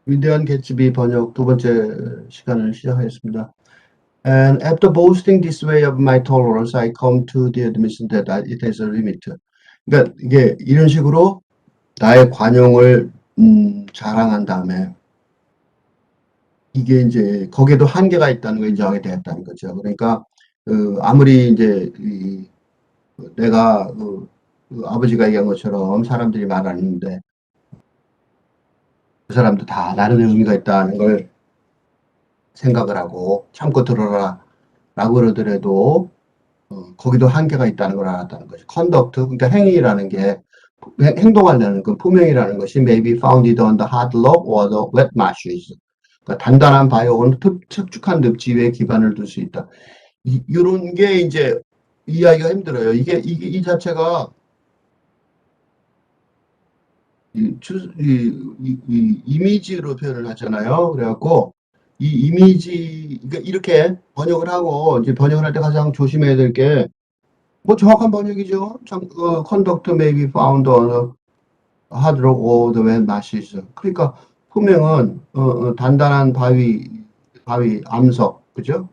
위대한 개츠비 번역 두 번째 시간을 시작하겠습니다. And after boasting this way of my tolerance, I come to the admission that it has a limit. 그러니까 이게 이런 식으로 나의 관용을 자랑한 다음에 이게 이제 거기에도 한계가 있다는 걸 인정하게 되었다는 거죠. 그러니까 아무리 이제 내가 그 아버지가 얘기한 것처럼 사람들이 말하는데 그 사람도 다 나름의 의미가 있다는 걸 생각을 하고 참고 들어라 라고 그러더라도 거기도 한계가 있다는 걸 알았다는 거죠. 컨덕트, 그러니까 행위라는 게 행동하려는 그 품행이라는 것이 may be founded on the hard rock or the wet marshes. 그러니까 단단한 바위 혹은 척축한 늪지 위에 기반을 둘 수 있다. 이런 게 이제 이해하기가 힘들어요. 이 자체가 이미지로 표현을 하잖아요. 그래갖고 이 이미지, 그러니까 이렇게 번역을 하고 이제 번역을 할 때 가장 조심해야 될 게 뭐 정확한 번역이죠. conduct may be found on a hard rock or the wet marshes. 그러니까 품행은 단단한 바위 암석, 그죠?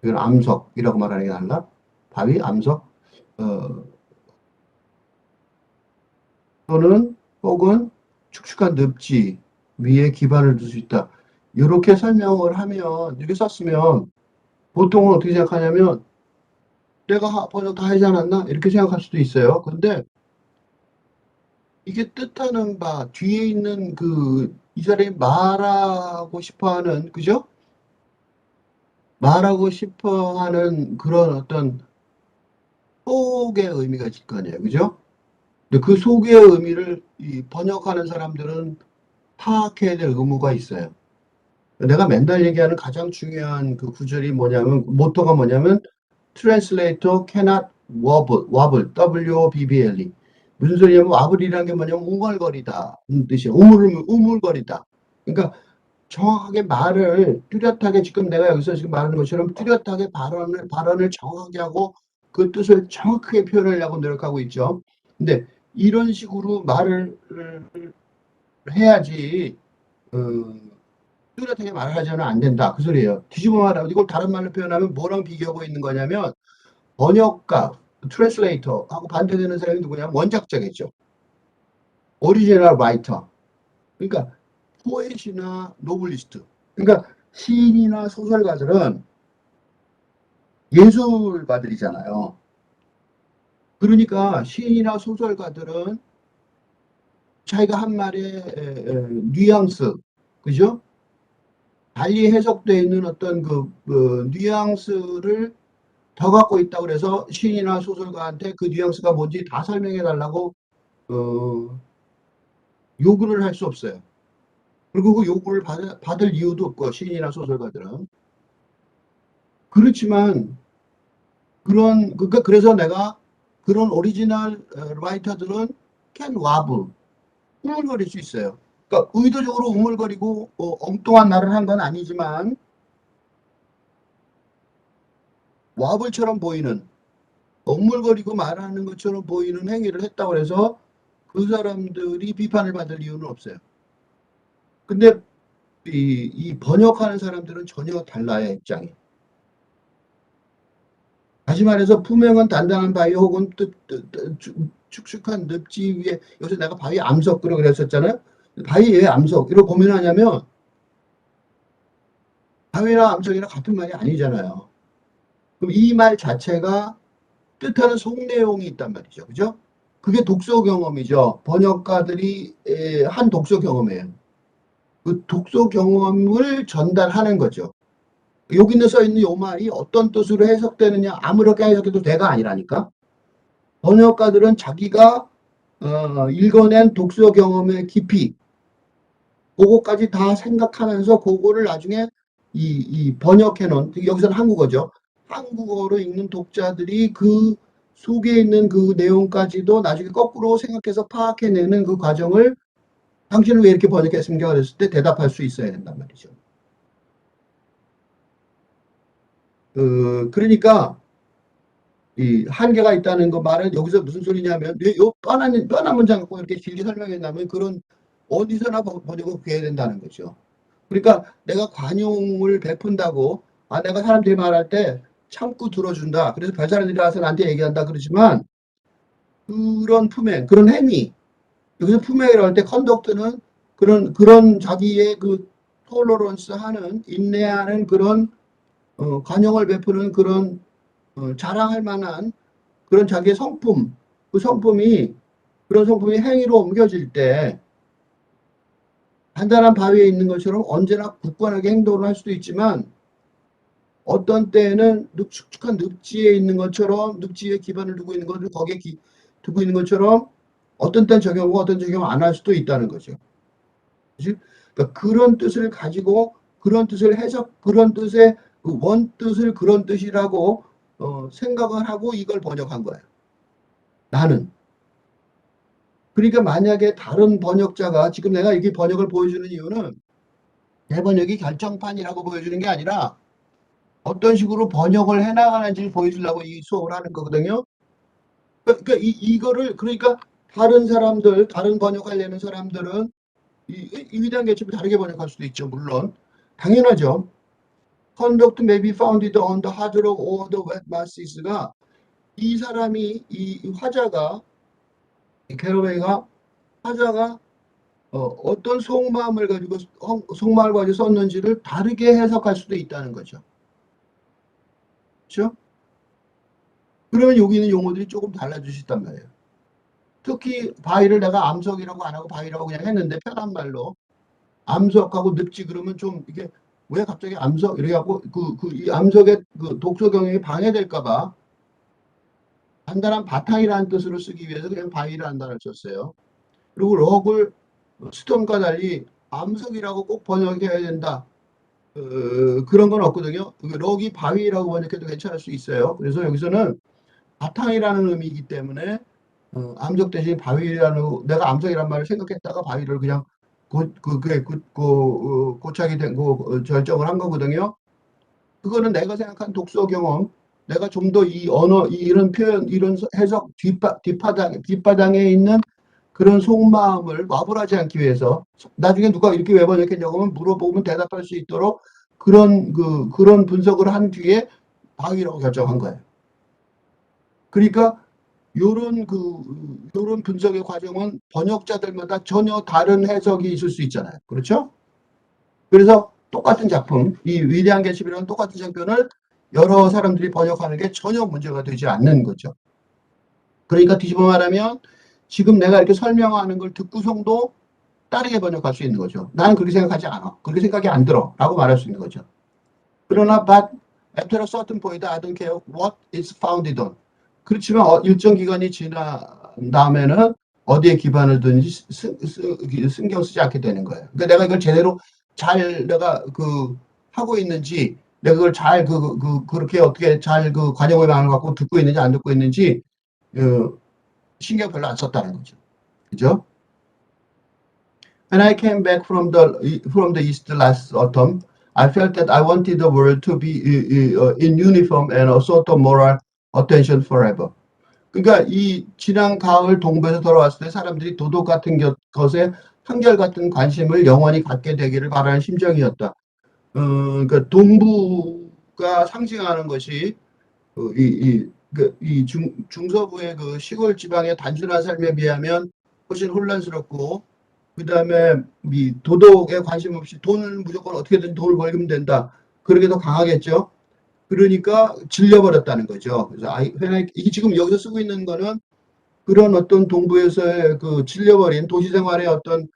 이건 암석이라고 말하는 게 달라. 바위 암석 또는 혹은 축축한 늪지 위에 기반을 둘 수 있다. 이렇게 설명을 하면, 이렇게 썼으면 보통은 어떻게 생각하냐면 내가 번역 다 하지 않았나? 이렇게 생각할 수도 있어요. 근데 이게 뜻하는 바 뒤에 있는 이 사람이 말하고 싶어 하는, 그죠? 말하고 싶어 하는 그런 어떤 속의 의미가 있을 거 아니에요. 그죠? 근데 그 속의 의미를 이 번역하는 사람들은 파악해야 될 의무가 있어요. 내가 맨날 얘기하는 가장 중요한 그 구절이 뭐냐면, 모토가 뭐냐면, translator cannot wobble, W-O-B-B-L-E. 무슨 소리냐면, 와블이라는 게 뭐냐면, 웅얼거리다. 뜻이에요. 우물거리다. 그러니까, 정확하게 말을 뚜렷하게 지금 내가 여기서 지금 말하는 것처럼 뚜렷하게 발언을 정확하게 하고 그 뜻을 정확하게 표현하려고 노력하고 있죠. 근데 이런 식으로 말을 해야지, 어, 뚜렷하게 말을 하지는 안 된다. 그 소리예요. 뒤집어 말하고 이걸 다른 말로 표현하면 뭐랑 비교하고 있는 거냐면 번역가, 트랜슬레이터하고 반대되는 사람이 누구냐면 원작자겠죠. 오리지널 라이터. 그러니까 포엣이나 노블리스트. 그러니까 시인이나 소설가들은 예술가들이잖아요. 그러니까 시인이나 소설가들은 자기가 한 말의 뉘앙스, 그죠? 달리 해석되어 있는 어떤 그 뉘앙스를 더 갖고 있다고 그래서 시인이나 소설가한테 그 뉘앙스가 뭔지 다 설명해 달라고 요구를 할 수 없어요. 그리고 그 요구를 받을 이유도 없고 시인이나 소설가들은. 그렇지만 그러니까 그래서 내가 그런 오리지널 라이터들은 can wobble, 우물거릴 수 있어요. 그러니까 의도적으로 우물거리고 엉뚱한 말을 한 건 아니지만 와블처럼 보이는, 엉물거리고 말하는 것처럼 보이는 행위를 했다고 해서 그 사람들이 비판을 받을 이유는 없어요. 근데 이 번역하는 사람들은 전혀 달라요, 입장이. 다시 말해서 품행은 단단한 바위 혹은 축축한 늪지 위에, 요새 내가 바위 암석 그랬었잖아요. 바위 왜 암석 이렇게 고민하냐면 바위나 암석이랑 같은 말이 아니잖아요. 그럼 이 말 자체가 뜻하는 속 내용이 있단 말이죠. 그죠? 그게 독서 경험이죠. 번역가들이 한 독서 경험이에요. 그 독서 경험을 전달하는 거죠. 여기 써 있는 요 말이 어떤 뜻으로 해석되느냐 아무렇게 해석해도 돼가 아니라니까. 번역가들은 자기가 읽어낸 독서 경험의 깊이 그거까지 다 생각하면서 그거를 나중에 이 번역해 놓은, 여기서는 한국어죠. 한국어로 읽는 독자들이 그 속에 있는 그 내용까지도 나중에 거꾸로 생각해서 파악해내는 그 과정을 당신은 왜 이렇게 번역했습니까? 그랬을 때 대답할 수 있어야 된단 말이죠. 그러니까 이 한계가 있다는 거 말은 여기서 무슨 소리냐면 요 뻔한 문장 갖고 이렇게 길게 설명했냐면 그런 어디서나 번역을 구해야 된다는 거죠. 그러니까 내가 관용을 베푼다고, 내가 사람들이 말할 때 참고 들어준다. 그래서 별사람들이 와서 나한테 얘기한다 그러지만, 그런 품행, 그런 행위, 여기서 품행이라고 할 때 컨덕트는 그런 자기의 그 톨러런스 하는, 인내하는 그런, 관용을 베푸는 그런, 자랑할 만한 그런 자기의 성품, 그런 성품이 행위로 옮겨질 때, 단단한 바위에 있는 것처럼 언제나 굳건하게 행동을 할 수도 있지만, 어떤 때에는 축축한 늪지에 있는 것처럼, 늪지에 기반을 두고 있는 것을 거기에 두고 있는 것처럼, 어떤 때는 적용하고 어떤 적용 안 할 수도 있다는 거죠. 그치? 그러니까 그런 뜻을 가지고, 그런 뜻을 그런 뜻의 그 원뜻을 그런 뜻이라고 생각을 하고 이걸 번역한 거예요. 나는. 그러니까 만약에 다른 번역자가, 지금 내가 이게 번역을 보여주는 이유는 내 번역이 결정판이라고 보여주는 게 아니라 어떤 식으로 번역을 해나가는지를 보여주려고 이 수업을 하는 거거든요. 그러니까 그러니까 다른 사람들, 다른 번역하려는 사람들은 이 위대한 개념을 다르게 번역할 수도 있죠. 물론 당연하죠. Conduct may be founded on the hard rock or the wet masses가, 이 사람이 이 화자가, 캐러웨이가, 화자가 어떤 속마음을 가지고 썼는지를 다르게 해석할 수도 있다는 거죠. 그렇죠? 그러면 여기 있는 용어들이 조금 달라질 수 있단 말이에요. 특히 바위를 내가 암석이라고 안 하고 바위라고 그냥 했는데, 편한 말로 암석하고 늪지 그러면 좀 이게 왜 갑자기 암석 이렇게 하고 이 암석의 그 독서 경영이 방해될까봐 단단한 바탕이라는 뜻으로 쓰기 위해서 그냥 바위라는 단어를 썼어요. 그리고 럭을 스톤과 달리 암석이라고 꼭 번역해야 된다. 그런 건 없거든요. 럭이 바위라고 번역해도 괜찮을 수 있어요. 그래서 여기서는 바탕이라는 의미이기 때문에 암석 대신 바위라는, 내가 암석이란 말을 생각했다가 바위를 그냥 고착이 된 결정을 한 거거든요. 그거는 내가 생각한 독서 경험, 내가 좀 더 이 언어, 이런 표현, 이런 해석 뒷바당에 있는 그런 속마음을 와불하지 않기 위해서, 나중에 누가 이렇게 왜 번역했냐고 하면 물어보면 대답할 수 있도록 그런 분석을 한 뒤에 바위라고 결정한 거예요. 그러니까 요런 분석의 과정은 번역자들마다 전혀 다른 해석이 있을 수 있잖아요. 그렇죠? 그래서 똑같은 작품, 이 위대한 개츠비라는 똑같은 장편을 여러 사람들이 번역하는 게 전혀 문제가 되지 않는 거죠. 그러니까 뒤집어 말하면 지금 내가 이렇게 설명하는 걸 듣고성도 다르게 번역할 수 있는 거죠. 나는 그렇게 생각하지 않아. 그렇게 생각이 안 들어. 라고 말할 수 있는 거죠. 그러나 but after a certain point I don't care what is founded on. 그렇지만 일정 기간이 지난 다음에는 어디에 기반을 두는지 신경 쓰지 않게 되는 거예요. 그러니까 내가 이걸 제대로 잘 내가 하고 있는지, 내가 그걸 잘 그렇게 어떻게 잘 관용의 마음을 갖고 듣고 있는지 안 듣고 있는지 신경 별로 안 썼다는 거죠. 그죠? When I came back from the East last autumn, I felt that I wanted the world to be in uniform and a sort of moral attention forever. 그러니까 이 지난 가을 동부에서 돌아왔을 때 사람들이 도덕 같은 것에 한결같은 관심을 영원히 갖게 되기를 바라는 심정이었다. 그러니까 동부가 상징하는 것이 이 중서부의 그 시골 지방의 단순한 삶에 비하면 훨씬 혼란스럽고, 그 다음에 이 도덕에 관심 없이 돈을 무조건 어떻게든 돈을 벌면 된다. 그러게 더 강하겠죠. 그러니까 질려버렸다는 거죠. 그래서 이게 지금 여기서 쓰고 있는 거는 그런 어떤 동부에서의 질려버린 도시생활의 어떤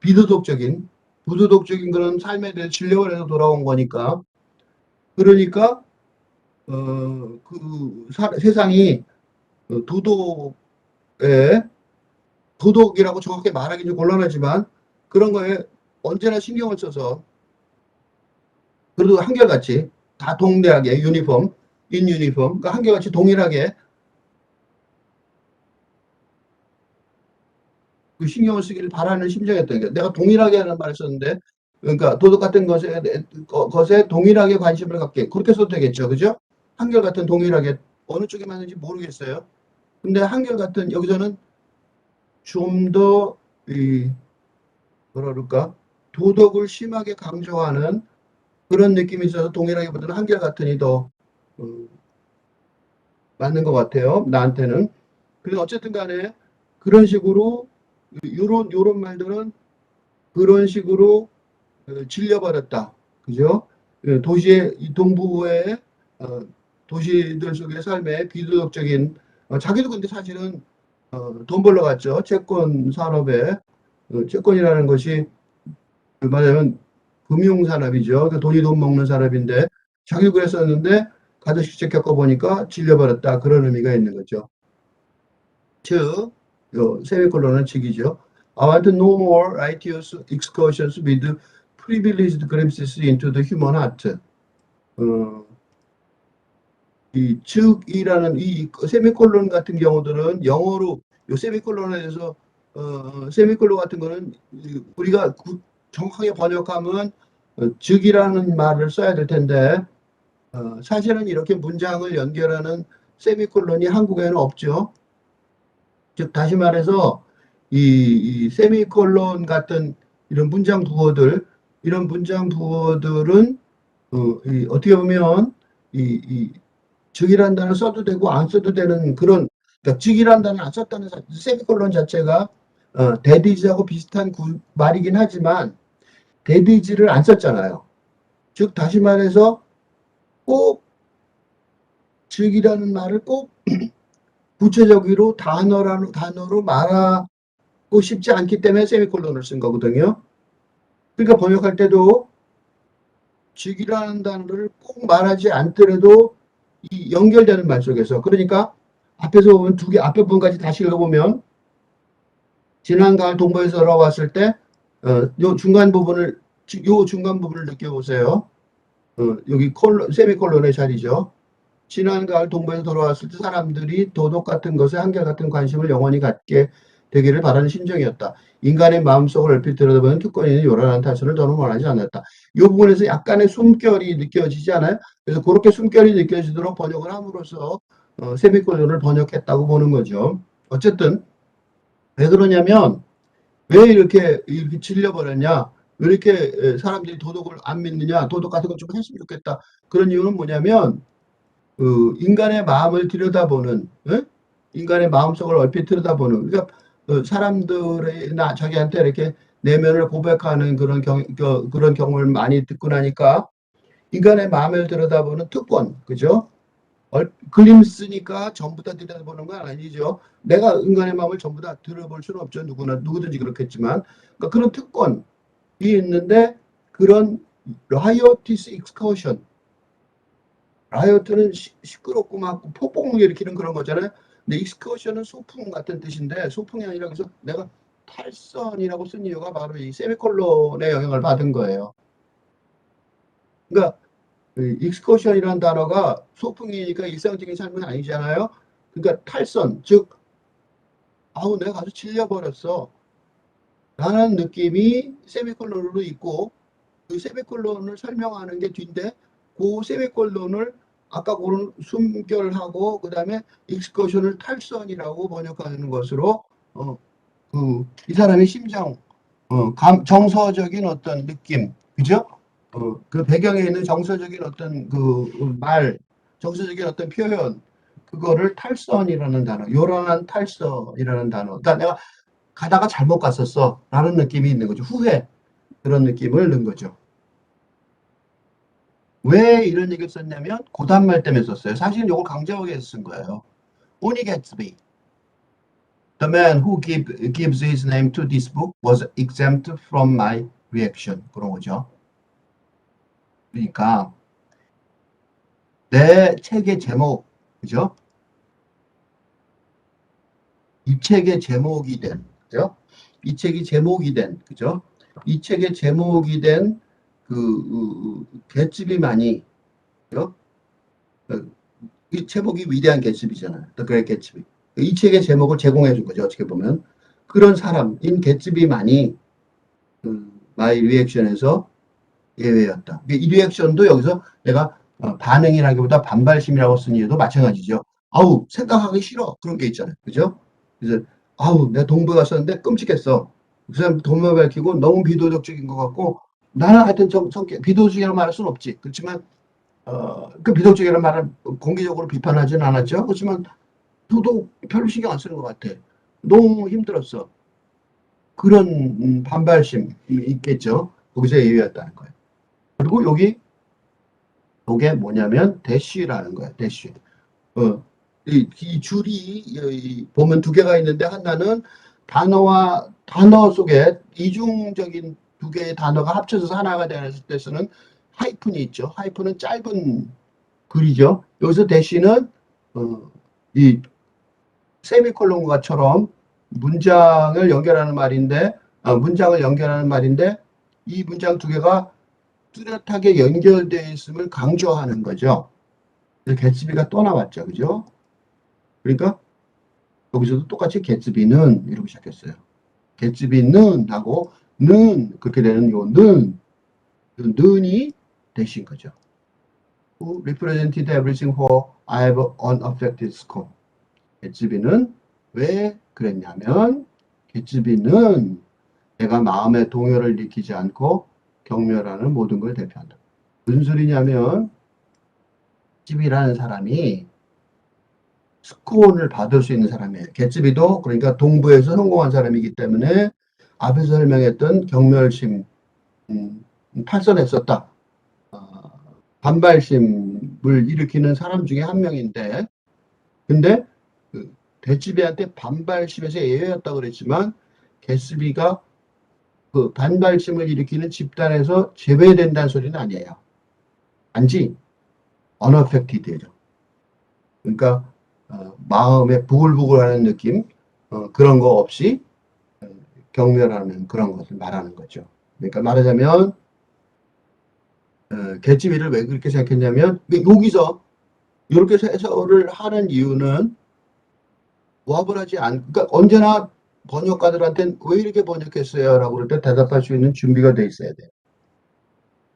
비도덕적인, 부도덕적인 그런 삶에 대해 질려버려서 돌아온 거니까. 그러니까 세상이 도덕이라고 정확히 말하기 좀 곤란하지만 그런 거에 언제나 신경을 써서, 그래도 한결같이 다 동일하게 인 유니폼, 그러니까 한결같이 동일하게 신경을 쓰기를 바라는 심정이었던 게, 내가 동일하게 하는 말을 썼는데, 그러니까 도덕 같은 것에 동일하게 관심을 갖게, 그렇게 써도 되겠죠. 그죠? 한결같은 동일하게, 어느 쪽에 맞는지 모르겠어요. 근데 한결같은, 여기서는 좀 더, 뭐라 그럴까, 도덕을 심하게 강조하는 그런 느낌이 있어서 동일하기보다는 한결같으니 더 음, 맞는 것 같아요. 나한테는. 그래서 어쨌든 간에 그런 식으로 요런 말들은 그런 식으로 질려버렸다. 그죠? 도시의 이 동부의 어, 도시들 속의 삶의 비도덕적인 자기도 근데 사실은 돈 벌러 갔죠. 채권 산업에 채권이라는 것이 말하자면 금융산업이죠. 그 돈이 돈 먹는 산업인데 자기도 그랬었는데 가족식 직 겪어보니까 질려버렸다. 그런 의미가 있는 거죠. 즉, 요 세미콜론은 직이죠. I want no more righteous excursions with privileged glimpses into the human heart. 어, 이 즉이라는 이 세미콜론 같은 경우들은 영어로 요 세미콜론에 대해서 세미콜론 같은 거는 우리가 정확하게 번역하면 즉이라는 말을 써야 될 텐데 사실은 이렇게 문장을 연결하는 세미콜론이 한국에는 없죠. 즉 다시 말해서 이 세미콜론 같은 이런 문장 부호들 이런 문장 부호들은 어떻게 보면 이 즉이란 단어 써도 되고 안 써도 되는 그런 그러니까 즉이란 단어 안 썼다는 세미콜론 자체가 데디즈하고 비슷한 말이긴 하지만 데디즈를 안 썼잖아요. 즉 다시 말해서 꼭 즉이라는 말을 꼭 구체적으로 단어로 말하고 싶지 않기 때문에 세미콜론을 쓴 거거든요. 그러니까 번역할 때도 즉이라는 단어를 꼭 말하지 않더라도 이 연결되는 말 속에서 그러니까 앞에서 보면 두 개 앞에 부분까지 다시 읽어보면 지난 가을 동부에서 돌아왔을 때 요 중간 부분을 느껴보세요. 여기 세미콜론의 자리죠. 지난 가을 동부에서 돌아왔을 때 사람들이 도덕 같은 것에 한결같은 관심을 영원히 갖게 되기를 바라는 심정이었다. 인간의 마음속을 얼핏 들여다보는 특권인은 요란한 타선을 더는 원하지 않았다. 이 부분에서 약간의 숨결이 느껴지지 않아요? 그래서 그렇게 숨결이 느껴지도록 번역을 함으로써 세미콜론을 번역했다고 보는 거죠. 어쨌든 왜 그러냐면 왜 이렇게 질려버렸냐? 왜 이렇게 사람들이 도덕을 안 믿느냐? 도덕 같은 걸 좀 했으면 좋겠다. 그런 이유는 뭐냐면 그 인간의 마음을 들여다보는 인간의 마음속을 얼핏 들여다보는 그러니까 사람들의 자기한테 이렇게 내면을 고백하는 그런 경험을 많이 듣고 나니까 인간의 마음을 들여다보는 특권 그죠? 글림스니까 전부 다 들여다보는 건 아니죠. 내가 인간의 마음을 전부 다 들어볼 수는 없죠. 누구든지 그렇겠지만 그러니까 그런 특권이 있는데 그런 라이어티스 익스커션 라이어트는 시끄럽고 막 폭풍을 일으키는 그런 거잖아요. 근데 익스커션은 소풍 같은 뜻인데 소풍이 아니라 그래서 내가 탈선이라고 쓴 이유가 바로 이 세미콜론의 영향을 받은 거예요. 그러니까 익스커션이라는 단어가 소풍이니까 일상적인 삶은 아니잖아요. 그러니까 탈선, 즉 아우 내가 아주 질려버렸어 라는 느낌이 세미콜론으로 있고 그 세미콜론을 설명하는 게 뒤인데 그 세미콜론을 아까 그런 숨결하고 그다음에 익스커션을 탈선이라고 번역하는 것으로 이 사람의 심정 정서적인 어떤 느낌 그죠? 그 배경에 있는 정서적인 어떤 그 말 정서적인 어떤 표현 그거를 탈선이라는 단어 요란한 탈선이라는 단어 그러니까 내가 가다가 잘못 갔었어 라는 느낌이 있는 거죠 후회 그런 느낌을 넣은 거죠. 왜 이런 얘기를 썼냐면 고단말 때문에 썼어요. 사실은 이걸 강조하기 위해서 쓴 거예요. 오니 개츠비. The man who gives his name to this book was exempt from my reaction. 그런 거죠. 그러니까 내 책의 제목, 그죠? 이 책의 제목이 된, 그죠? 이 책이 제목이 된, 그죠? 이 책의 제목이 된 개츠비만이, 그죠? 이 제목이 위대한 개츠비잖아요. The Great Gatsby. 이 책의 제목을 제공해 준 거죠. 어떻게 보면. 그런 사람인 개츠비만이 마이 리액션에서 예외였다. 이 리액션도 여기서 내가 반응이라기보다 반발심이라고 쓴 이유도 마찬가지죠. 아우 생각하기 싫어. 그런 게 있잖아요. 그죠? 그래서 아우, 내가 동부에 갔었는데 끔찍했어. 그 사람 동부 밝히고 너무 비도덕적인 것 같고, 나는 하여튼 성격, 비도덕이라는 말할 수는 없지. 그렇지만, 그 비도덕이라는 말을 공개적으로 비판하지는 않았죠. 그렇지만, 저도 별로 신경 안 쓰는 것 같아. 너무 힘들었어. 그런 반발심이 있겠죠. 거기서 예외였다는 거예요. 그리고 요게 뭐냐면 대쉬라는 거예요. 대쉬. 이 줄이 보면 두 개가 있는데 하나는 단어 속에 이중적인 두 개의 단어가 합쳐져서 하나가 되는 때 쓰는 하이픈이 있죠. 하이픈은 짧은 글이죠. 여기서 대쉬는 이 세미콜론과처럼 문장을 연결하는 말인데 이 문장 두 개가 뚜렷하게 연결되어 있음을 강조하는 거죠. 그래서 개츠비가 또 나왔죠. 그죠? 그러니까 여기서도 똑같이 개츠비는 이렇게 시작했어요. 개츠비는 하고 는 그렇게 되는 는이 대신 거죠. Who represented everything for I have unaffected score. 개츠비는 왜 그랬냐면 개츠비는 내가 마음의 동요를 일으키지 않고 경멸하는 모든 걸 대표한다. 무슨 소리냐면 개츠비라는 사람이 스코어를 받을 수 있는 사람이에요. 개츠비도 그러니까 동부에서 성공한 사람이기 때문에 앞에서 설명했던 경멸심, 탈선했었다. 반발심을 일으키는 사람 중에 한 명인데, 근데 그 개츠비한테 반발심에서 예외였다고 그랬지만 개츠비가 그 반발심을 일으키는 집단에서 제외된다는 소리는 아니에요. 단지 unaffected예요. 그러니까 마음에 부글부글하는 느낌 그런 거 없이 경멸하는 그런 것을 말하는 거죠. 그러니까 말하자면 개츠비를 왜 그렇게 생각했냐면 여기서 이렇게 해석을 하는 이유는 그러니까 언제나 번역가들한테는 왜 이렇게 번역했어요? 라고 그럴 때 대답할 수 있는 준비가 돼 있어야 돼요.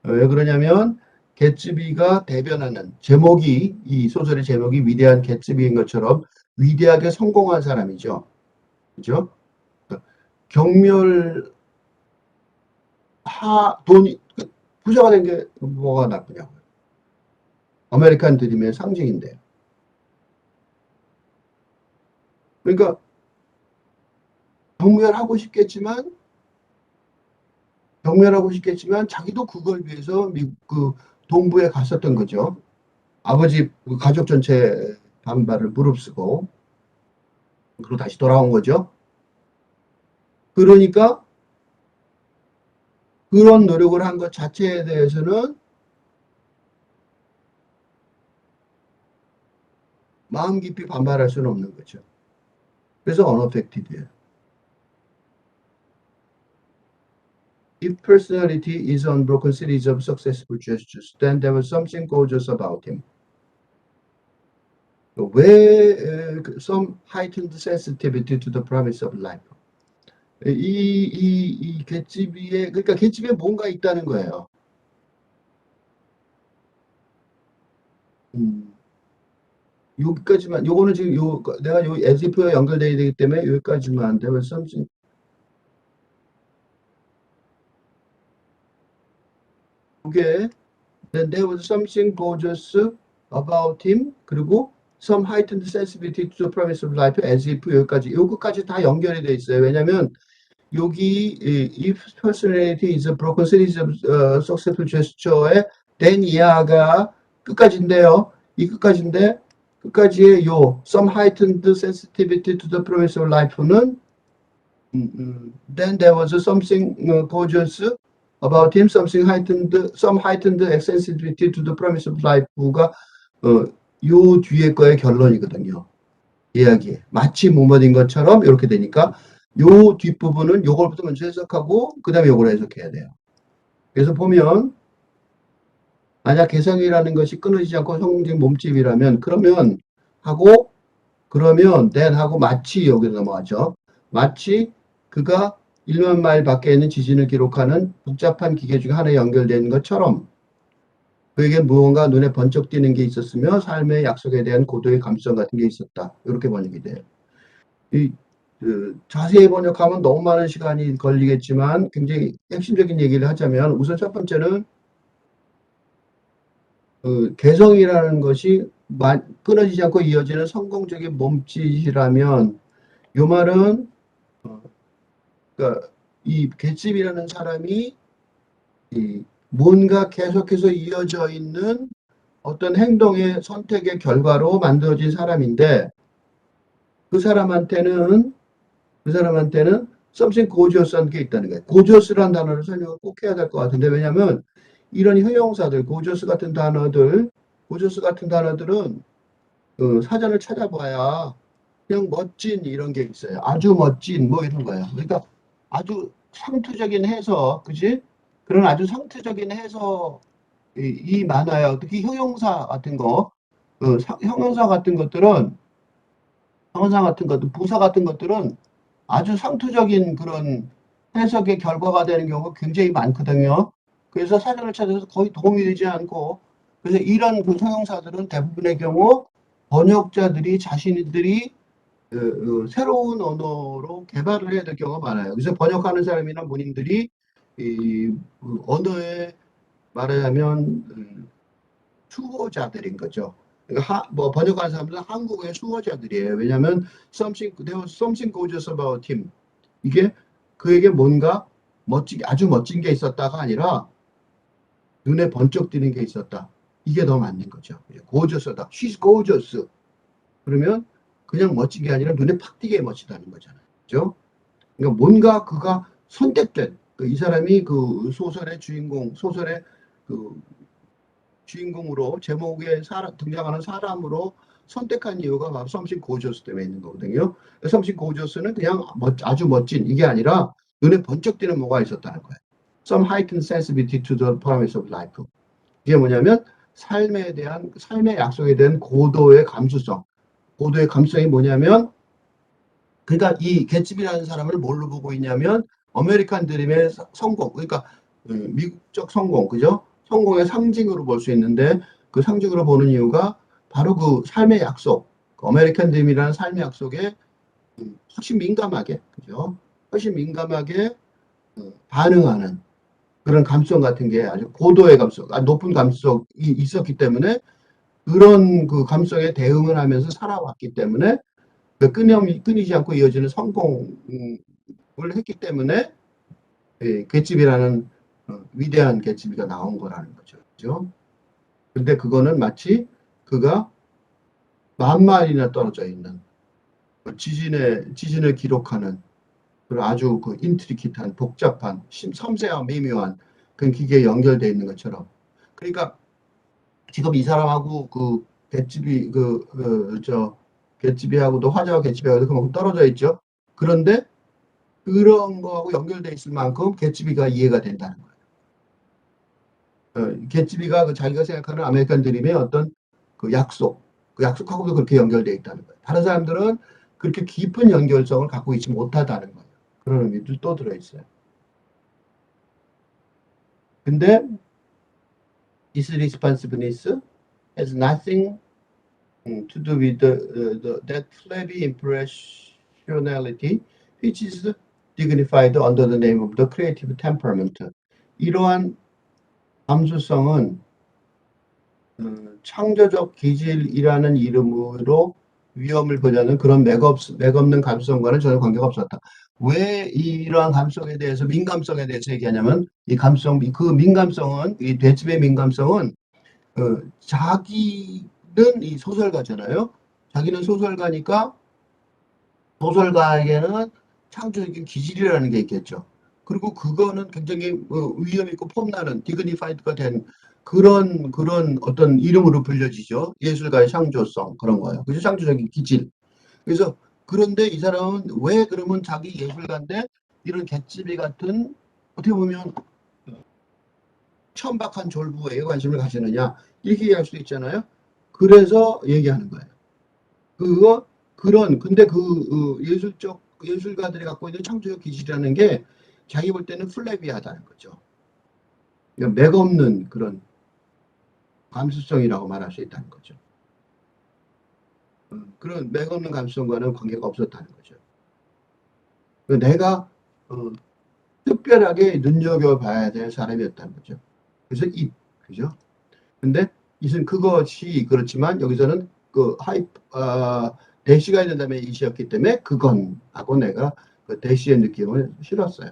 왜 그러냐면 개츠비가 대변하는 제목이 이 소설의 제목이 위대한 개츠비인 것처럼 위대하게 성공한 사람이죠. 그죠? 경멸 돈이 부자가 된 게 뭐가 나쁘냐고요. 아메리칸 드림의 상징인데요. 그러니까 경멸하고 싶겠지만 자기도 그걸 위해서 그 동부에 갔었던 거죠. 아버지 그 가족 전체 반발을 무릅쓰고 그리고 다시 돌아온 거죠. 그러니까 그런 노력을 한 것 자체에 대해서는 마음 깊이 반발할 수는 없는 거죠. 그래서 unaffected예요. If personality is an unbroken series of successful gestures, then there was something gorgeous about him. 왜 some heightened sensitivity to the promise of life. 이 그러니까 개츠비에 뭔가 있다는 거예요. 여기까지만, 요거는 지금 내가 요 SF가 연결되어야 되기 때문에 여기까지만 there was something. 이게 then there was something gorgeous about him 그리고 some heightened sensitivity to the promise of life as if 여기까지 요거까지 다 연결이 돼 있어요. 왜냐면 여기 if personality is a broken series of successful gesture의 then 이하가 끝까지인데요. 이 끝까지의 요 some heightened sensitivity to the promise of life는 then there was something gorgeous about him, some heightened sensitivity to the promise of life가 요 뒤에 거의 결론이거든요. 이야기에 마치 무엇인 것처럼 이렇게 되니까 요 뒷부분은 요걸부터 먼저 해석하고 그 다음에 요걸 해석해야 돼요. 그래서 보면 만약 개성이라는 것이 끊어지지 않고 성질 몸집이라면 그러면 then 하고 마치 여기로 넘어가죠. 마치 그가 1만 마일 밖에 있는 지진을 기록하는 복잡한 기계 중에 하나에 연결된 것처럼 그에게 무언가 눈에 번쩍 띄는 게 있었으며 삶의 약속에 대한 고도의 감수성 같은 게 있었다. 이렇게 번역이 돼요. 자세히 번역하면 너무 많은 시간이 걸리겠지만 굉장히 핵심적인 얘기를 하자면 우선 첫 번째는 개성이라는 것이 끊어지지 않고 이어지는 성공적인 몸짓이라면 요 말은 어, 그러니까 이 갯집이라는 사람이 이 뭔가 계속해서 이어져 있는 어떤 행동의 선택의 결과로 만들어진 사람인데 그 사람한테는 그 사람한테는 something gorgeous한 게 있다는 거예요. gorgeous라는 단어를 설명을 꼭 해야 될 것 같은데 왜냐하면 이런 형용사들, gorgeous 같은 단어들은 사전을 찾아봐야 그냥 멋진 이런 게 있어요. 아주 멋진 뭐 이런 거예요. 그러니까 아주 상투적인 해석, 그지? 그런 아주 상투적인 해석 이 많아요. 특히 형용사 같은 거, 형용사 같은 것들은 형용사 같은 것들, 부사 같은 것들은 아주 상투적인 그런 해석의 결과가 되는 경우가 굉장히 많거든요. 그래서 사전을 찾아서 거의 도움이 되지 않고, 그래서 이런 그 형용사들은 대부분의 경우 번역자들이 자신들이 새로운 언어로 개발을 해야 될 경우가 많아요. 그래서 번역하는 사람이나 본인들이 언어에 말하자면 수호자들인 거죠. 그러니까 뭐 번역하는 사람들은 한국의 수호자들이에요. 왜냐하면 something gorgeous about him. 이게 그에게 뭔가 아주 멋진 게 있었다가 아니라 눈에 번쩍 뜨는 게 있었다. 이게 더 맞는 거죠. gorgeous다. She's gorgeous. 그러면 그냥 멋진 게 아니라 눈에 팍 띄게 멋지다는 거잖아요. 그죠? 그러니까 뭔가 그가 선택된 이 사람이 그 소설의 그 주인공으로 제목에 등장하는 사람으로 선택한 이유가 바로 썸씽 고저스 때문에 있는 거거든요. 썸씽 고저스는 그냥 아주 멋진 이게 아니라 눈에 번쩍 띄는 뭐가 있었다는 거예요. Some heightened sensitivity to the promise of life. 이게 뭐냐면 삶의 약속에 대한 고도의 감수성. 고도의 감수성이 뭐냐면 그러니까 이 개츠비라는 사람을 뭘로 보고 있냐면 아메리칸 드림의 성공, 그러니까 미국적 성공, 그죠? 성공의 상징으로 볼 수 있는데 그 상징으로 보는 이유가 바로 그 삶의 약속, 그 아메리칸 드림이라는 삶의 약속에 훨씬 민감하게, 그죠? 훨씬 민감하게 반응하는 그런 감성 같은 게 아주 고도의 감성, 높은 감성이 있었기 때문에 그런 그 감성에 대응을 하면서 살아왔기 때문에 끊이지 않고 이어지는 성공을 했기 때문에 개츠비라는 위대한 개츠비가 나온 거라는 거죠. 그죠? 근데 그거는 마치 그가 만 마일이나 떨어져 있는 지진을 기록하는 그런 아주 그 인트리킷한 복잡한 섬세한 미묘한 그런 기계에 연결되어 있는 것처럼 그러니까 지금 이 사람하고 그 개츠비 개츠비하고도 화자와 개츠비하고도 그만큼 떨어져 있죠. 그런데 그런 거하고 연결돼 있을 만큼 개츠비가 이해가 된다는 거예요. 개츠비가 그 자기가 생각하는 아메리칸 드림의 어떤 그 약속하고도 그렇게 연결돼 있다는 거예요. 다른 사람들은 그렇게 깊은 연결성을 갖고 있지 못하다는 거예요. 그런 의미도 또 들어있어요. 근데 this responsiveness has nothing to do with that flabby impressionality which is dignified under the name of the creative temperament. 이러한 감수성은 창조적 기질이라는 이름으로 위험을 부여하는 그런 맥없는 감수성과는 전혀 관계가 없었다. 왜 이러한 감성에 대해서 민감성에 대해서 얘기하냐면 그 민감성은 이 데츠의 민감성은 자기는 이 소설가잖아요. 자기는 소설가니까 소설가에게는 창조적인 기질이라는 게 있겠죠. 그리고 그거는 굉장히 위험 있고 폼나는 디그니파이드가 된 그런 어떤 이름으로 불려지죠. 예술가의 창조성 그런 거예요. 그죠? 창조적인 기질. 그래서 그런데 이 사람은 왜 그러면 자기 예술가인데 이런 개츠비 같은 어떻게 보면 천박한 졸부에 관심을 가지느냐 이렇게 얘기할 수 있잖아요. 그래서 얘기하는 거예요. 그거 근데 예술가들이 갖고 있는 창조적 기질이라는 게 자기 볼 때는 플레비하다는 거죠. 그러니까 맥없는 그런 감수성이라고 말할 수 있다는 거죠. 그런 맥없는 감수성과는 관계가 없었다는 거죠. 내가 특별하게 눈여겨봐야 될 사람이었다는 거죠. 그래서 그죠? 근데 이는 그것이 그렇지만 여기서는 그 대시가 있는 다음에 이시였기 때문에 그건 하고 내가 그 대시의 느낌을 실었어요.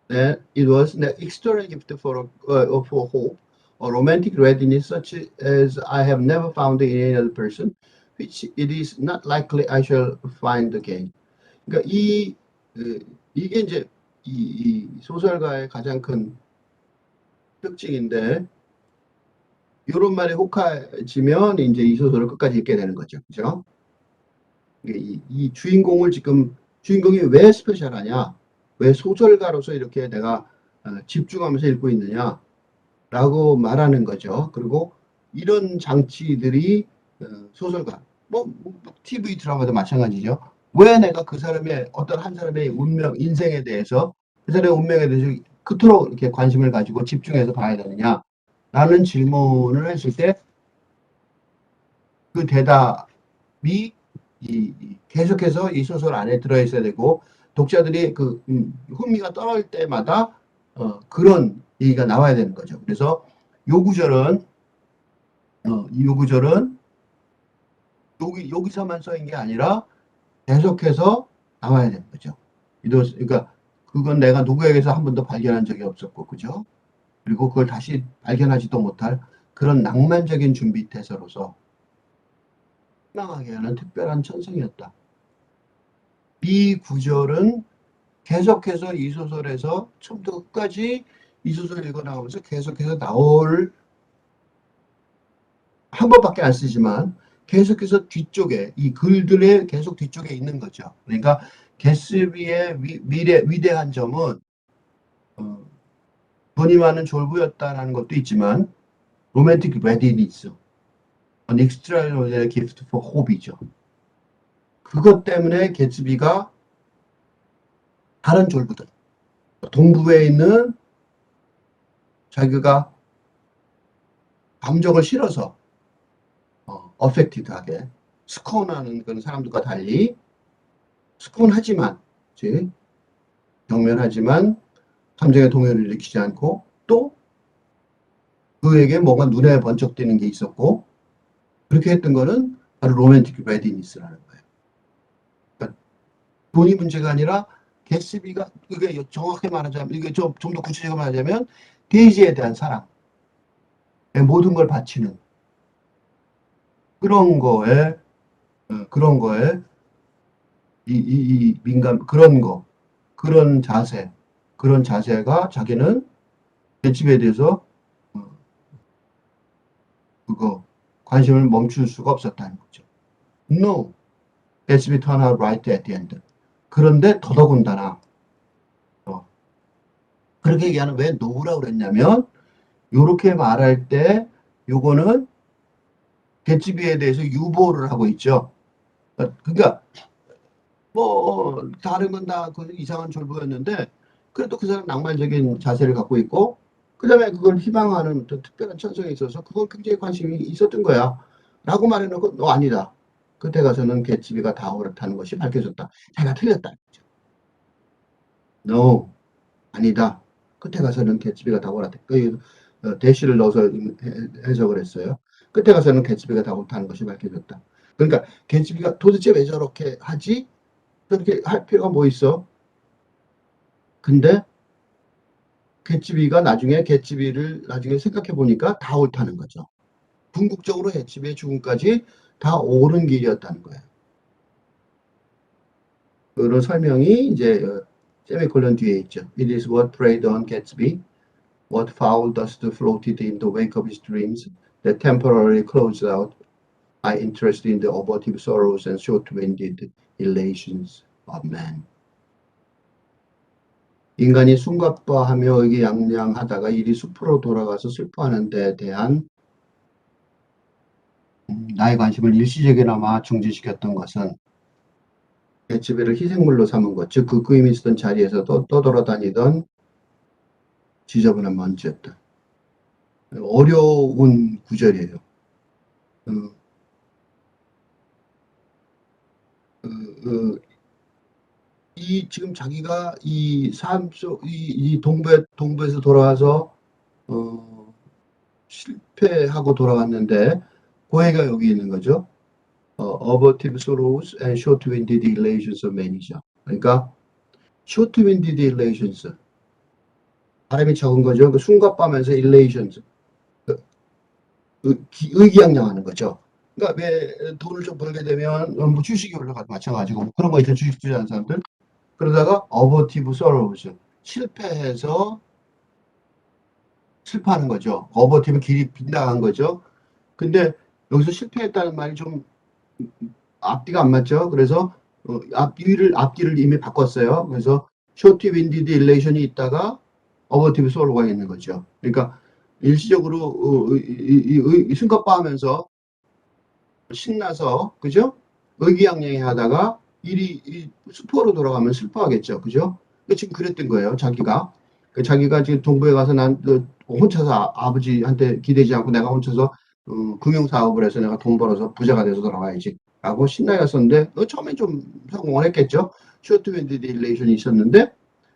네, it was an extraordinary gift for hope, a romantic readiness such as I have never found in any other person, which it is not likely I shall find again. 그러니까 이게 이제 이 소설가의 가장 큰 특징인데, 이런 말에 혹해지면 이제 이 소설을 끝까지 읽게 되는 거죠. 그죠? 이 주인공을 지금, 주인공이 왜 스페셜하냐? 왜 소설가로서 이렇게 내가 집중하면서 읽고 있느냐? 라고 말하는 거죠. 그리고 이런 장치들이 소설가, TV 드라마도 마찬가지죠. 왜 내가 그 사람의 어떤 한 사람의 운명, 인생에 대해서 그 사람의 운명에 대해서 그토록 이렇게 관심을 가지고 집중해서 봐야 되느냐? 라는 질문을 했을 때 그 대답이 계속해서 이 소설 안에 들어있어야 되고 독자들이 그 흥미가 떨어질 때마다 그런 얘기가 나와야 되는 거죠. 그래서 요 구절은 요 구절은 여기서만 써인 게 아니라 계속해서 나와야 되는 거죠. 그러니까 그건 내가 누구에게서 한 번도 발견한 적이 없었고, 그죠? 그리고 그걸 다시 발견하지도 못할 그런 낭만적인 준비 태세로서 희망하게 하는 특별한 천성이었다. 이 구절은 계속해서 이 소설에서 처음부터 끝까지 이 소설 읽어 나오면서 계속해서 나올, 한 번밖에 안 쓰지만 계속해서 뒤쪽에 이 글들의 계속 뒤쪽에 있는 거죠. 그러니까 개스비의 위대한 점은 어, 돈이 많은 졸부였다라는 것도 있지만 로맨틱 레디니스, an extraordinary gift for hope이죠. 그것 때문에 개츠비가 다른 졸부들, 동부에 있는 자기가 감정을 실어서 어펙티드하게 스콘하는 그런 사람들과 달리 스콘하지만, 즉 경멸하지만 감정의 동요를 일으키지 않고 또 그에게 뭔가 눈에 번쩍 띄는 게 있었고, 그렇게 했던 거는 바로 로맨틱 레디니스라는 거예요. 그러니까 돈이 문제가 아니라 개스비가, 이게 정확히 말하자면, 이게 좀 더 구체적으로 말하자면 데이지에 대한 사랑, 모든 걸 바치는 그런 거에 그런 거에 이 민감, 그런 그런 자세가 자기는 개집에 대해서 어, 그거 관심을 멈출 수가 없었다는 거죠. No, 개집이 turn out right at the end. 그런데 더더군다나 어, 그렇게 얘기하는, 왜 no라고 그랬냐면 요렇게 말할 때 요거는 개집에 대해서 유보를 하고 있죠. 그러니까 다른 건 다 그 이상한 졸부였는데 그래도 그 사람 낭만적인 자세를 갖고 있고 그다음에 그걸 희망하는 또 특별한 천성이 있어서 그건 굉장히 관심이 있었던 거야. 라고 말해놓고 너 아니다. 그때 가서는 개츠비가 다 옳다는 것이 밝혀졌다. 자기가 틀렸다. No, 아니다. 끝에 가서는 개츠비가 다 옳았다. 대시를 넣어서 해석을 했어요. 끝에 가서는 개츠비가 다 옳다는 것이 밝혀졌다. 그러니까 개츠비가 도대체 왜 저렇게 하지? 그렇게 할 필요가 뭐 있어? 근데 개츠비를 나중에 생각해 보니까 다 옳다는 거죠. 궁극적으로 개츠비의 죽음까지 다 옳은 길이었다는 거예요. 그런 설명이 이제 세미콜론 뒤에 있죠. It is what preyed on Gatsby, what foul dust floated in the wake of his dreams that temporarily closed out my interest in the abortive sorrows and short-winded elations of man. 인간이 숨가빠하며 의기양양하다가 일이 숲으로 돌아가서 슬퍼하는 데 대한 나의 관심을 일시적이나마 중지시켰던 것은 개츠비를 희생물로 삼은 것, 즉 그 그임이 있었던 자리에서 떠돌아다니던 지저분한 먼지였다. 어려운 구절이에요. 어, 어, 지금 자기가 이 삶 속, 동부에서 돌아와서, 어, 실패하고 돌아왔는데, 그 애가 여기 있는 거죠. Abortive sorrows and short-winded relations of manager. 그러니까, short-winded relations. 발음이 적은 거죠. 그 숨가빠면서 relations. 그, 의기양양하는 거죠. 그러니까 왜 돈을 좀 벌게 되면, 뭐 주식이 올라가도 마찬가지고, 뭐 그런 거 있죠. 주식 투자하는 사람들. 그러다가 어버티브 서러우즈 실패해서 실패하는 거죠. 어버티브 길이 빗나간 거죠. 근데 여기서 실패했다는 말이 좀 앞뒤가 안 맞죠. 그래서 앞뒤를 이미 바꿨어요. 그래서 쇼트 윈디드 일레이션이 있다가 어버티브 서러우가 있는 거죠. 그러니까 일시적으로 승급하면서 신나서 그죠? 의기양양하다가 일이 수포로 돌아가면 슬퍼하겠죠. 그죠? 지금 그랬던 거예요. 자기가 지금 동부에 가서 혼자서 아버지한테 기대지 않고 내가 혼자서 금융사업을 해서 내가 돈 벌어서 부자가 돼서 돌아와야지 라고 신나였었는데 처음엔 좀 성공을 했겠죠. 쇼트밴드 딜레이션이 있었는데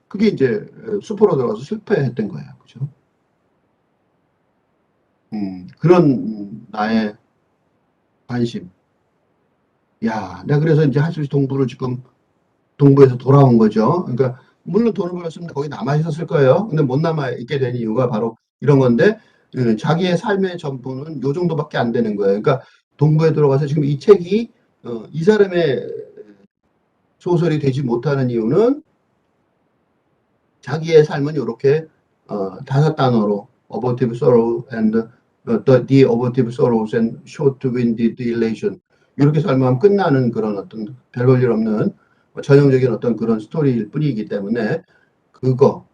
그게 이제 수포로 들어가서 실패했던 거예요. 그죠? 그런 나의 관심. 야, 내가 그래서 이제 하수시 동부를 지금 동부에서 돌아온 거죠. 그러니까 물론 돈을 벌었으면 거기 남아 있었을 거예요. 근데 못 남아 있게 된 이유가 바로 이런 건데 자기의 삶의 전부는 요 정도밖에 안 되는 거예요. 그러니까 동부에 들어가서 지금 이 책이 이 사람의 소설이 되지 못하는 이유는 자기의 삶은 이렇게 다섯 단어로 abortive sorrow and the abortive sorrows and short-winded elation 이렇게 설명하면 끝나는 그런 어떤 별 볼 일 없는 전형적인 어떤 그런 스토리일 뿐이기 때문에 그거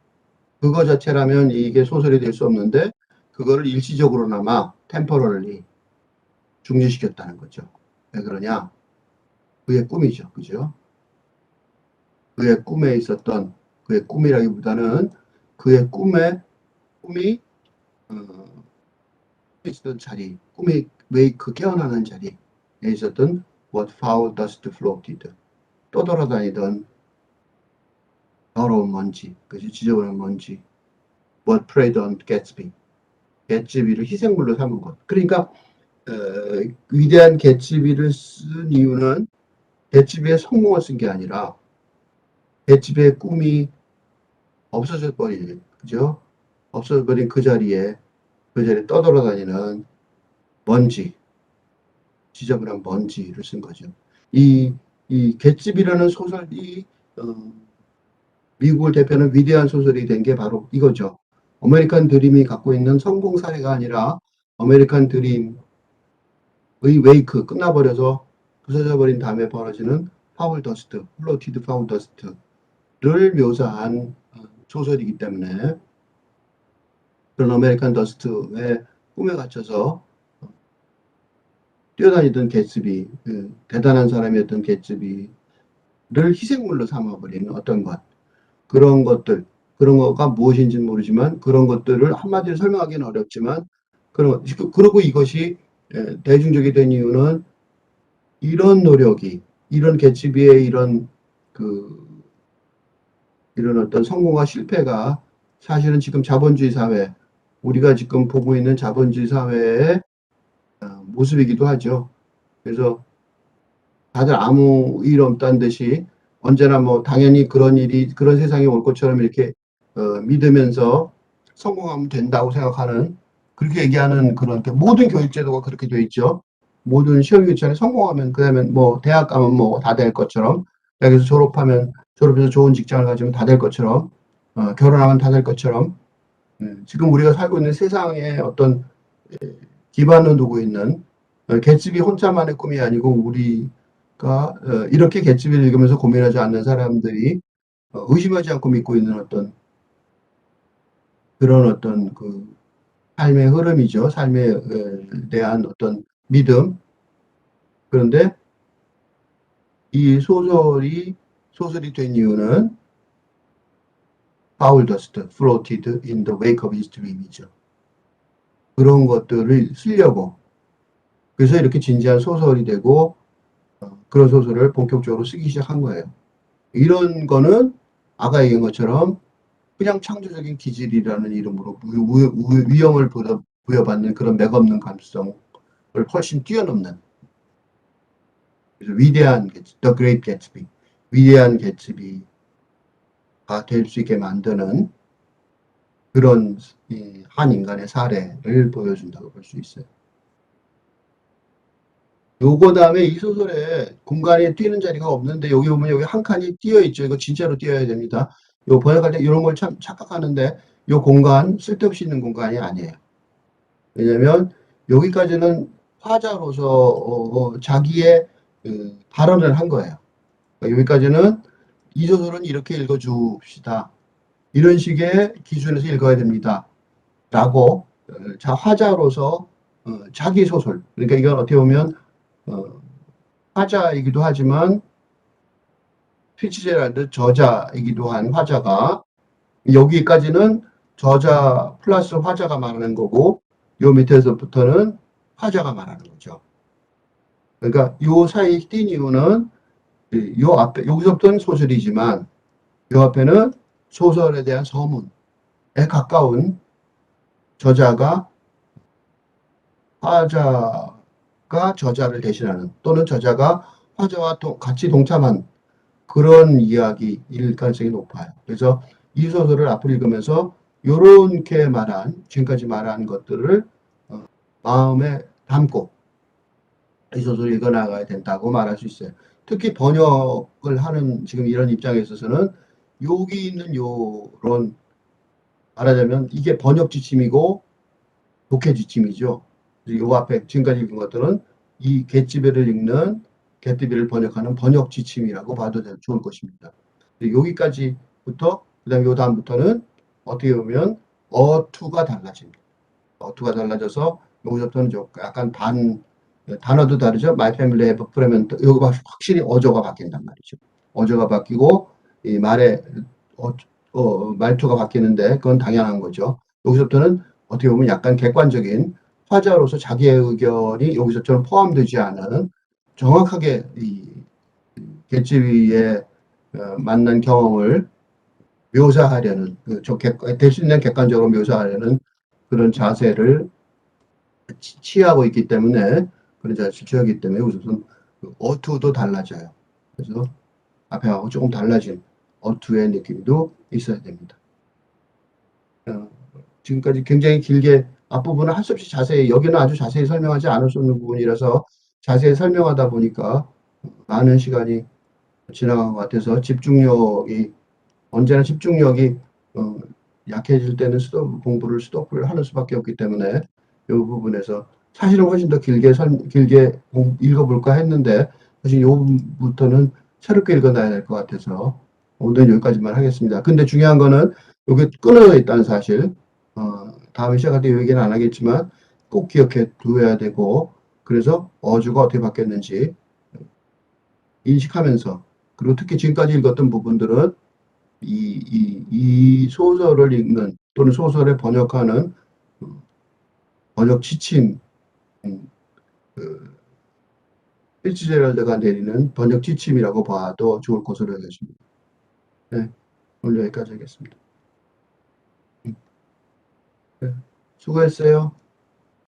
자체라면 이게 소설이 될 수 없는데 그거를 일시적으로나마 temporarily 중지시켰다는 거죠. 왜 그러냐? 그의 꿈이죠. 그죠? 그의 꿈에 있었던 그의 꿈이라기보다는 그의 꿈이 있었던 자리, 꿈이 웨이크 깨어나는 자리에 있었던 what foul dust floated 떠돌아다니던 더러운 먼지, 그지 지저분한 먼지, what preyed on Gatsby, 개츠비를 희생물로 삼은 것. 그러니까 위대한 개츠비를 쓴 이유는 개츠비의 성공을 쓴 게 아니라 개츠비의 꿈이 없어져 버린, 그죠? 없어져 버린 그 자리에 떠돌아다니는 먼지, 지저분한 먼지를 쓴 거죠. 이 개츠비라는 소설이 미국을 대표하는 위대한 소설이 된 게 바로 이거죠. 아메리칸 드림이 갖고 있는 성공 사례가 아니라 아메리칸 드림의 웨이크 끝나버려서 부서져 버린 다음에 벌어지는 파울 더스트, 플로티드 파울 더스트를 묘사한 소설이기 때문에 그런 아메리칸 더스트의 꿈에 갇혀서 뛰어다니던 개츠비, 대단한 사람이었던 개츠비를 희생물로 삼아버리는 어떤 것, 그런 거가 무엇인지는 모르지만 그런 것들을 한마디로 설명하기는 어렵지만 그리고 이것이 대중적이 된 이유는 이런 노력이, 이런 개츠비의 이런 어떤 성공과 실패가 사실은 지금 자본주의 사회, 우리가 지금 보고 있는 자본주의 사회의 모습이기도 하죠. 그래서 다들 아무 일 없다는 듯이 언제나 뭐 당연히 그런 세상이 올 것처럼 이렇게 믿으면서 성공하면 된다고 생각하는 그렇게 얘기하는 그런 모든 교육제도가 그렇게 돼 있죠. 모든 시험 교육제는 성공하면 그다음에 뭐 대학 가면 뭐 다 될 것처럼 여기서 졸업해서 좋은 직장을 가지면 다 될 것처럼 결혼하면 다 될 것처럼 지금 우리가 살고 있는 세상의 어떤 기반을 두고 있는 개츠비 혼자만의 꿈이 아니고 우리가 이렇게 개츠비를 읽으면서 고민하지 않는 사람들이 의심하지 않고 믿고 있는 어떤 그런 어떤 그 삶의 흐름이죠. 삶에 대한 어떤 믿음. 그런데 이 소설이 된 이유는 파울 더스트, floated in the wake of his dream이죠. 그런 것들을 쓰려고 그래서 이렇게 진지한 소설이 되고 그런 소설을 본격적으로 쓰기 시작한 거예요. 이런 거는 아까 얘기한 것처럼 그냥 창조적인 기질이라는 이름으로 위험을 부여받는 그런 맥없는 감수성을 훨씬 뛰어넘는, 그래서 위대한 The Great Gatsby, 위대한 개츠비가 될 수 있게 만드는 그런 한 인간의 사례를 보여준다고 볼 수 있어요. 요거 다음에 이 소설에 공간에 뛰는 자리가 없는데 여기 보면 여기 한 칸이 띄어 있죠. 이거 진짜로 띄어야 됩니다. 요 번역할 때 이런 걸 참 착각하는데 요 공간 쓸데없이 있는 공간이 아니에요. 왜냐면 여기까지는 화자로서 자기의 발언을 한 거예요. 그러니까 여기까지는 이 소설은 이렇게 읽어줍시다. 이런 식의 기준에서 읽어야 됩니다. 라고 화자로서 자기 소설. 그러니까 이건 어떻게 보면 어, 화자이기도 하지만 피츠제랄드 저자이기도 한 화자가 여기까지는 저자 플러스 화자가 말하는 거고 요 밑에서부터는 화자가 말하는 거죠. 그러니까 요 사이 띈 이유는 요 앞에 여기서부터는 소설이지만 요 앞에는 소설에 대한 서문에 가까운 저자가 화자가 저자를 대신하는 또는 저자가 화자와 같이 동참한 그런 이야기일 가능성이 높아요. 그래서 이 소설을 앞으로 읽으면서 요렇게 말한 지금까지 말한 것들을 마음에 담고 이 소설을 읽어나가야 된다고 말할 수 있어요. 특히 번역을 하는 지금 이런 입장에 있어서는 여기 있는 요런 말하자면 이게 번역 지침이고 독해 지침이죠. 요 앞에 지금까지 읽은 것들은 이 갯지배를 읽는 갯지배를 번역하는 번역 지침이라고 봐도 좋을 것입니다. 여기까지부터 그다음에 요 다음부터는 어떻게 보면 어투가 달라집니다. 어투가 달라져서 여기서부터는 좀 약간 단어도 다르죠. My family have 그러면 여기 확실히 어조가 바뀐단 말이죠. 어조가 바뀌고 이 말의 말투가 바뀌는데 그건 당연한 거죠. 여기서부터는 어떻게 보면 약간 객관적인 화자로서 자기의 의견이 여기서처럼 포함되지 않은 정확하게 이 갯집위에 만난 경험을 묘사하려는 될 수 있는 객관적으로 묘사하려는 그런 자세를 취하고 있기 때문에 그런 자세를 취하기 때문에 우선 어투도 달라져요. 그래서 앞에하고 조금 달라진 어투의 느낌도 있어야 됩니다. 지금까지 굉장히 길게 앞부분은 할 수 없이 자세히 여기는 아주 자세히 설명하지 않을 수 있는 부분이라서 자세히 설명하다 보니까 많은 시간이 지나간 것 같아서 집중력이 언제나 집중력이 약해질 때는 공부를 스톱을 하는 수밖에 없기 때문에 이 부분에서 사실은 훨씬 더 길게 읽어볼까 했는데 사실 이 부분부터는 새롭게 읽어놔야 될 것 같아서 오늘은 여기까지만 하겠습니다. 근데 중요한 거는 여기 끊어져 있다는 사실 다음에 시작할 때 얘기는 안 하겠지만 꼭 기억해 두어야 되고 그래서 어조가 어떻게 바뀌었는지 인식하면서 그리고 특히 지금까지 읽었던 부분들은 이 소설을 읽는 또는 소설을 번역하는 번역 지침, 그 피츠제럴드가 내리는 번역 지침이라고 봐도 좋을 것으로 여겨집니다. 네, 오늘 여기까지 하겠습니다. 네, 수고했어요.